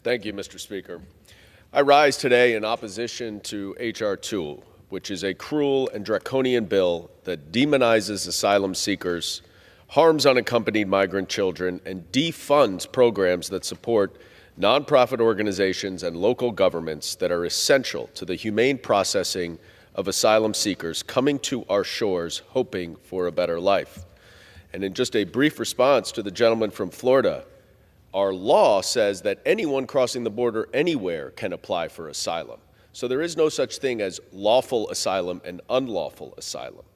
Thank you, Mr. Speaker. I rise today in opposition to H.R. 2, which is a cruel and draconian bill that demonizes asylum seekers, harms unaccompanied migrant children, and defunds programs that support nonprofit organizations and local governments that are essential to the humane processing of asylum seekers coming to our shores hoping for a better life. And in just a brief response to the gentleman from Florida, our law says that anyone crossing the border anywhere can apply for asylum. So there is no such thing as lawful asylum and unlawful asylum.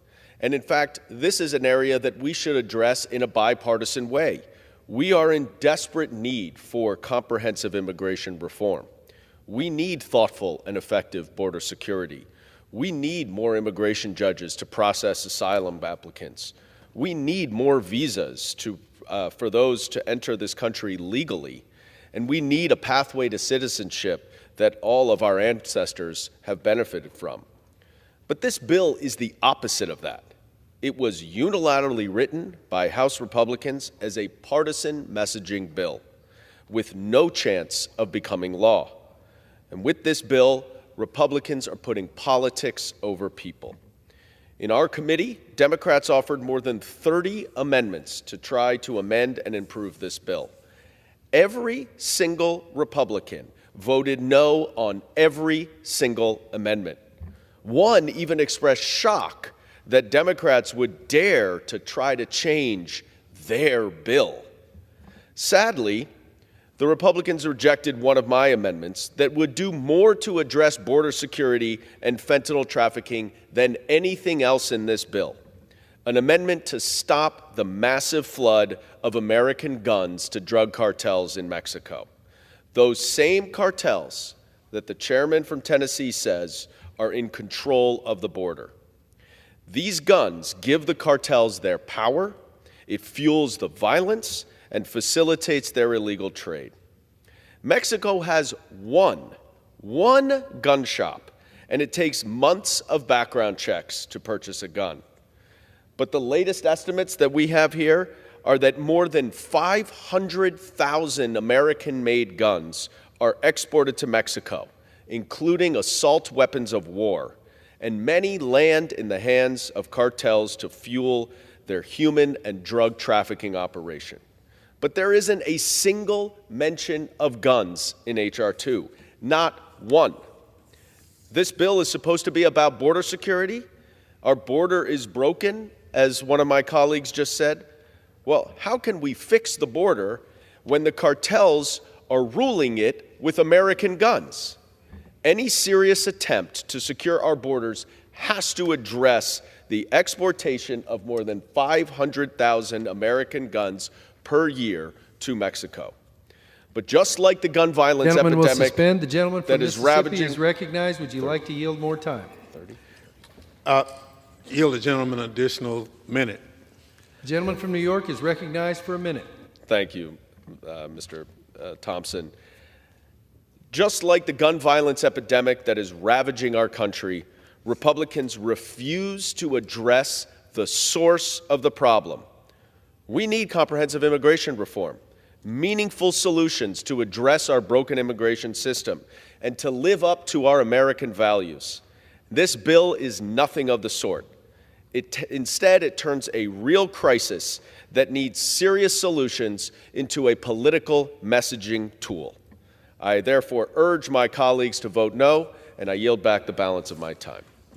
And in fact, this is an area that we should address in a bipartisan way. We are in desperate need for comprehensive immigration reform. We need thoughtful and effective border security. We need more immigration judges to process asylum applicants. We need more visas for those to enter this country legally. And we need a pathway to citizenship that all of our ancestors have benefited from. But this bill is the opposite of that. It was unilaterally written by House Republicans as a partisan messaging bill with no chance of becoming law. And with this bill, Republicans are putting politics over people. In our committee, Democrats offered more than 30 amendments to try to amend and improve this bill. Every single Republican voted no on every single amendment. One even expressed shock that Democrats would dare to try to change their bill. Sadly, the Republicans rejected one of my amendments that would do more to address border security and fentanyl trafficking than anything else in this bill, an amendment to stop the massive flood of American guns to drug cartels in Mexico. Those same cartels that the chairman from Tennessee says are in control of the border. These guns give the cartels their power, it fuels the violence, and facilitates their illegal trade. Mexico has one gun shop, and it takes months of background checks to purchase a gun. But the latest estimates that we have here are that more than 500,000 American-made guns are exported to Mexico, including assault weapons of war, and many land in the hands of cartels to fuel their human and drug trafficking operation. But there isn't a single mention of guns in H.R. 2, not one. This bill is supposed to be about border security. Our border is broken, as one of my colleagues just said. Well, how can we fix the border when the cartels are ruling it with American guns? Any serious attempt to secure our borders has to address the exportation of more than 500,000 American guns per year to Mexico. But just like the gun violence epidemic the gentleman from Mississippi is recognized. Would you like to yield more time? 30. Yield the gentleman an additional minute. The gentleman from New York is recognized for a minute. Thank you, Mr. Thompson. Just like the gun violence epidemic that is ravaging our country, Republicans refuse to address the source of the problem. We need comprehensive immigration reform, meaningful solutions to address our broken immigration system, and to live up to our American values. This bill is nothing of the sort. Instead, it turns a real crisis that needs serious solutions into a political messaging tool. I therefore urge my colleagues to vote no, and I yield back the balance of my time.